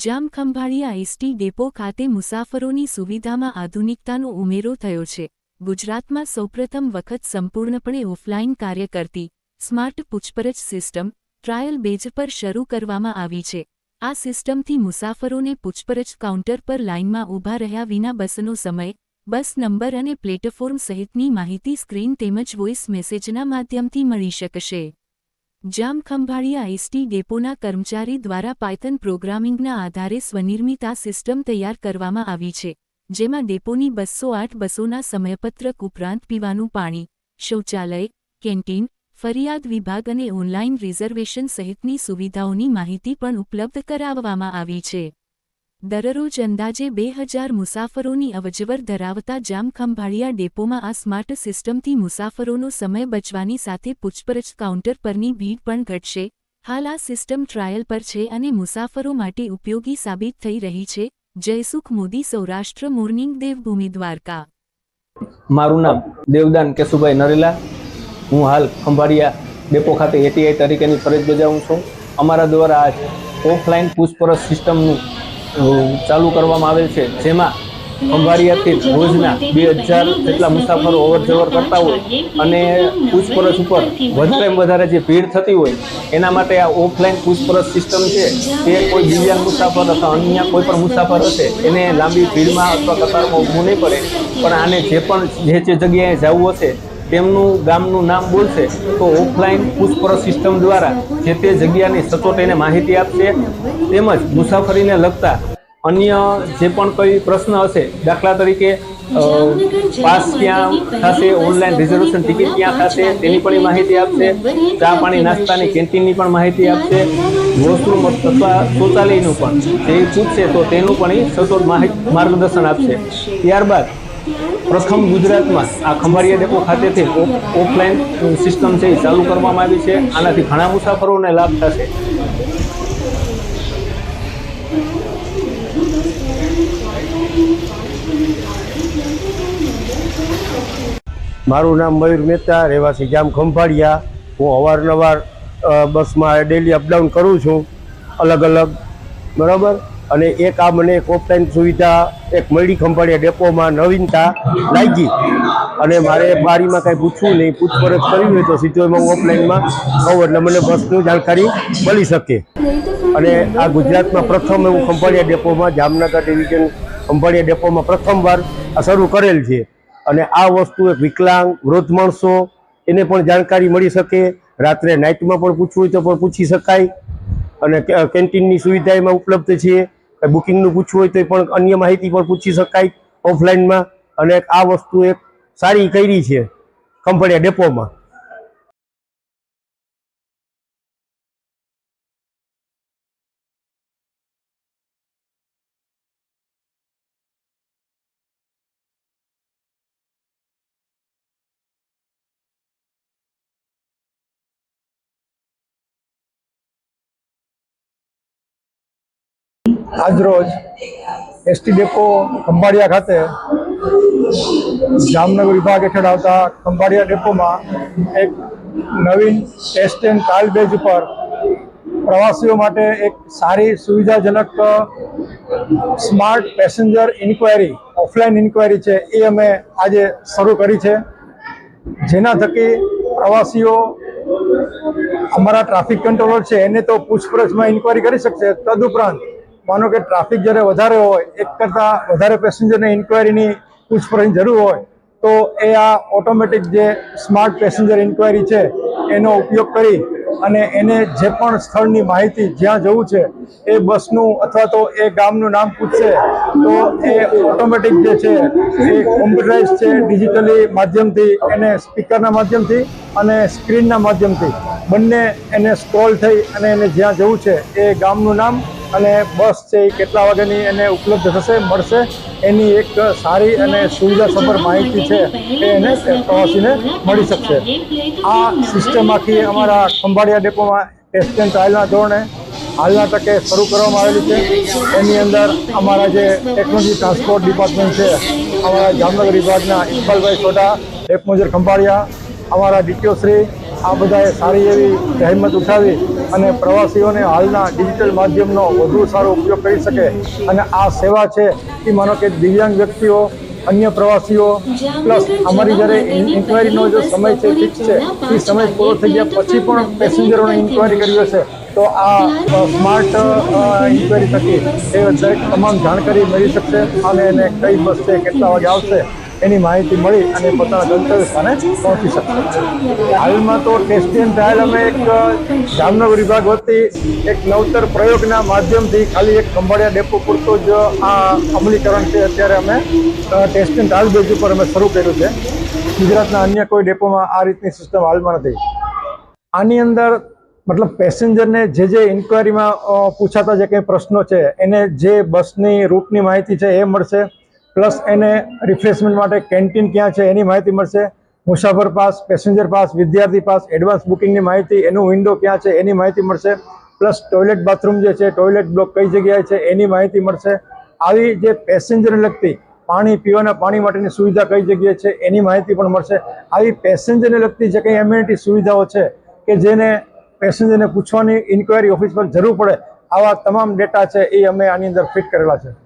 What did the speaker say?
Jamkhambhaliya ST depot ખાતે મુસાફરોની સુવિધામાં આધુનિકતાનો ઉમેરો થયો છે। ગુજરાતમાં સૌપ્રથમ વખત સંપૂર્ણપણે ઓફલાઇન કાર્ય કરતી સ્માર્ટ પૂછપરછ સિસ્ટમ ટ્રાયલ બેઝ પર શરૂ કરવામાં આવી છે। આ સિસ્ટમથી મુસાફરોને પૂછપરછ કાઉન્ટર પર લાઇનમાં ઊભા રહ્યા વિના બસનો સમય, બસ નંબર અને પ્લેટફોર્મ સહિતની માહિતી સ્ક્રીન તેમજ વોઇસ મેસેજના માધ્યમથી મળી શકશે। જામખંભાળિયા એસટી ડેપોના કર્મચારી દ્વારા પાયથન પ્રોગ્રામિંગના આધારે સ્વનિર્મિત આ સિસ્ટમ તૈયાર કરવામાં આવી છે, જેમાં ડેપોની 208 બસોના સમયપત્રક ઉપરાંત પીવાનું પાણી, શૌચાલય, કેન્ટીન, ફરિયાદ વિભાગ અને ઓનલાઇન રિઝર્વેશન સહિતની સુવિધાઓની માહિતી પણ ઉપલબ્ધ કરાવવામાં આવી છે। દરરોજ અંદાજે 2000 મુસાફરોની અવરજવર ધરાવતા જામખંભાળિયા ડેપોમાં આ સ્માર્ટ સિસ્ટમથી મુસાફરોનો સમય બચવાની સાથે પૂછપરછ કાઉન્ટર પરની ભીડ પણ ઘટશે। હાલ આ સિસ્ટમ ટ્રાયલ પર છે અને મુસાફરો માટે ઉપયોગી સાબિત થઈ રહી છે। જયસુખ મોદી, સૌરાષ્ટ્ર મોર્નિંગ, દેવભૂમિ, દ્વારકા। મારું નામ દેવદાન કેશુભાઈ નરેલા। હું હાલ ખંભાળિયા ડેપો ખાતે એટીઆઈ તરીકેની ફરજ બજાવું છું। અમારા દ્વારા આજ ઓફલાઈન પૂછપરછ સિસ્ટમનું ચાલુ કરવામાં આવેલ છે, જેમાં ખંભાળિયાથી રોજના 2000 જેટલા મુસાફરો અવરજવર કરતા હોય અને પૂછપરછ ઉપર વધારેમાં વધારે જે ભીડ થતી હોય એના માટે આ ઓફલાઈન પૂછપરછ સિસ્ટમ છે તે કોઈ દિવ્યાંગ મુસાફર અથવા અન્ય કોઈ પણ મુસાફર હશે એને લાંબી ભીડમાં અથવા કતારમાં ઊભું નહીં પડે, પણ આને જે જગ્યાએ જવું હશે તેમનું ગામનું નામ બોલશે તો ઓફલાઈન પૂછપરછ સિસ્ટમ દ્વારા જે તે જગ્યાની સચોટ એને માહિતી આપશે, તેમજ મુસાફરીને લગતા અન્ય જે પણ કોઈ પ્રશ્ન હશે, દાખલા તરીકે પાસ ક્યાં થશે, ઓનલાઈન રિઝર્વેશન ટિકિટ ક્યાં થશે તેની પણ માહિતી આપશે, ચા પાણી નાસ્તાની કેન્ટીનની પણ માહિતી આપશે, વોશરૂમ અથવા શૌચાલયનું પણ જે પૂછશે તો તેનું પણ સચોટ માર્ગદર્શન આપશે। ત્યારબાદ પ્રથમ ગુજરાતમાં આ ખંભાળિયા ડેપો ખાતેથી ઓફલાઈન સિસ્ટમ છે એ ચાલુ કરવામાં આવી છે। આનાથી ઘણા મુસાફરોને લાભ થશે। મારું નામ મયુર મહેતા, રહેવાસી જામખંભાળિયા। હું અવારનવાર બસમાં ડેલી અપડાઉન કરું છું, અલગ અલગ, બરાબર। અને એક આ મને એક ઓફલાઈન સુવિધા એક મળી ખંભાળિયા ડેપોમાં નવીનતા લાગી અને મારે બારીમાં કાંઈ પૂછવું નહીં, પૂછપરછ કરવી હોય તો સીધો એમાં હું ઓફલાઈનમાં કહું એટલે મને બસની જાણકારી મળી શકે। અને આ ગુજરાતમાં પ્રથમ એવું ખંભાળિયા ડેપોમાં, જામનગર ડિવિઝન ખંભાળિયા ડેપોમાં પ્રથમવાર આ શરૂ કરેલ છે। અને આ વસ્તુ એક વિકલાંગ વૃદ્ધ માણસો એને પણ જાણકારી મળી શકે, રાત્રે નાઇટમાં પણ પૂછવું હોય તો પણ પૂછી શકાય। અને કેન્ટીનની સુવિધા એમાં ઉપલબ્ધ છે, બુકિંગનું પૂછવું હોય તો પણ અન્ય માહિતી પણ પૂછી શકાય ઓફલાઈનમાં। અને આ વસ્તુ એક સારી કરી છે ખંભાળિયા ડેપોમાં। આજરોજ એસટી ડેપો ખંભાળિયા ખાતે જામનગર વિભાગ હેઠળ આવતા ખંભાળિયા ડેપોમાં એક નવીન ટેસ્ટ એન્ડ ટ્રાયલ બેઝ ઉપર પ્રવાસીઓ માટે એક સારી સુવિધાજનક smart passenger enquiry, offline enquiry છે એ અમે આજે શરૂ કરી છે, જેના થકી પ્રવાસીઓ અમારા ટ્રાફિક કંટ્રોલર છે એને તો પૂછપરછમાં ઇન્ક્વાયરી કરી શકશે, તદુપરાંત માનો કે ટ્રાફિક જ્યારે વધારે હોય, એક કરતાં વધારે પેસેન્જરને ઇન્ક્વાયરીની પૂછપરછની જરૂર હોય તો એ આ ઓટોમેટિક જે સ્માર્ટ પેસેન્જર ઇન્ક્વાયરી છે એનો ઉપયોગ કરી અને એને જે પણ સ્થળની માહિતી, જ્યાં જવું છે એ બસનું અથવા તો એ ગામનું નામ પૂછશે તો એ ઓટોમેટિક જે છે એ કોમ્પ્યુટરાઇઝ છે, ડિજિટલી માધ્યમથી એને સ્પીકરના માધ્યમથી અને સ્ક્રીનના માધ્યમથી બંને એને સ્ક્રોલ થઈ અને એને જ્યાં જવું છે એ ગામનું નામ અને બસ છે એ કેટલા વાગ્યાની એને ઉપલબ્ધ થશે, મળશે, એની એક સારી અને સુવિધાસભર માહિતી છે એ એને પ્રવાસીને મળી શકશે। આ સિસ્ટમ આખી અમારા ખંભાળિયા ડેપોમાં ટેસ્ટ એન્ડ ટ્રાયલના ધોરણે હાલના તકે શરૂ કરવામાં આવેલી છે। એની અંદર અમારા જે ટેકનોલોજી ટ્રાન્સપોર્ટ ડિપાર્ટમેન્ટ છે, અમારા જામનગર વિભાગના ઇકબાલભાઈ સોઢા, ડેપ મેનેજર ખંભાળિયા, અમારા ડીટીઓ શ્રી આ બધાએ સારી એવી જહેમત ઉઠાવી અને પ્રવાસીઓને હાલના ડિજિટલ માધ્યમનો વધુ સારો ઉપયોગ કરી શકે અને આ સેવા છે એ માનો કે દિવ્યાંગ વ્યક્તિઓ, અન્ય પ્રવાસીઓ પ્લસ અમારી જ્યારે ઇન્ક્વાયરીનો જો સમય છે ફિક્સ છે એ સમય પૂરો થઈ ગયા પછી પણ પેસેન્જરોને ઇન્ક્વાયરી કરી હશે તો આ સ્માર્ટ ઇન્ક્વાયરી થકી એ દરેક તમામ જાણકારી મેળવી શકશે અને એને કઈ બસ છે, કેટલા વાગે આવશે એની માહિતી મળી અને પોતાના ગંતવ્ય સ્થાને પહોંચી શકશે. હાલમાં તો ટેસ્ટિંગ એન્ડ ટ્રાયલ અમે એક જામનગર વિભાગ વતી એક નવતર પ્રયોગના માધ્યમથી ખાલી એક ખંભાળિયા ડેપો પૂરતું જ આ અમલીકરણ છે. અત્યારે અમે ટેસ્ટિંગ એન્ડ ટ્રાયલ બેઝ ઉપર અમે શરૂ કર્યું છે. ગુજરાતના અન્ય કોઈ ડેપોમાં આ રીતની સિસ્ટમ હાલમાં નથી. આની અંદર મતલબ પેસેન્જરને જે ઇન્ક્વાયરીમાં પૂછાતા જે કંઈ પ્રશ્નો છે એને જે બસની રૂટની માહિતી છે એ મળશે, પ્લસ એને રિફ્રેશમેન્ટ માટે કેન્ટીન ક્યાં છે એની માહિતી મળશે, મુસાફર પાસ, પેસેન્જર પાસ, વિદ્યાર્થી પાસ, એડવાન્સ બુકિંગની માહિતી, એનું વિન્ડો ક્યાં છે એની માહિતી મળશે, પ્લસ ટોયલેટ બાથરૂમ જે છે, ટોયલેટ બ્લોક કઈ જગ્યાએ છે એની માહિતી મળશે. આવી જે પેસેન્જરને લગતી પાણી, પીવાના પાણી માટેની સુવિધા કઈ જગ્યાએ છે એની માહિતી પણ મળશે. આવી પેસેન્જરને લગતી જે કંઈ એમ્યુનિટી સુવિધાઓ છે કે જેને પેસેન્જરને પૂછવાની ઇન્ક્વાયરી ઓફિસ પર જરૂર પડે, આવા તમામ ડેટા છે એ અમે આની અંદર ફિટ કરેલા છે.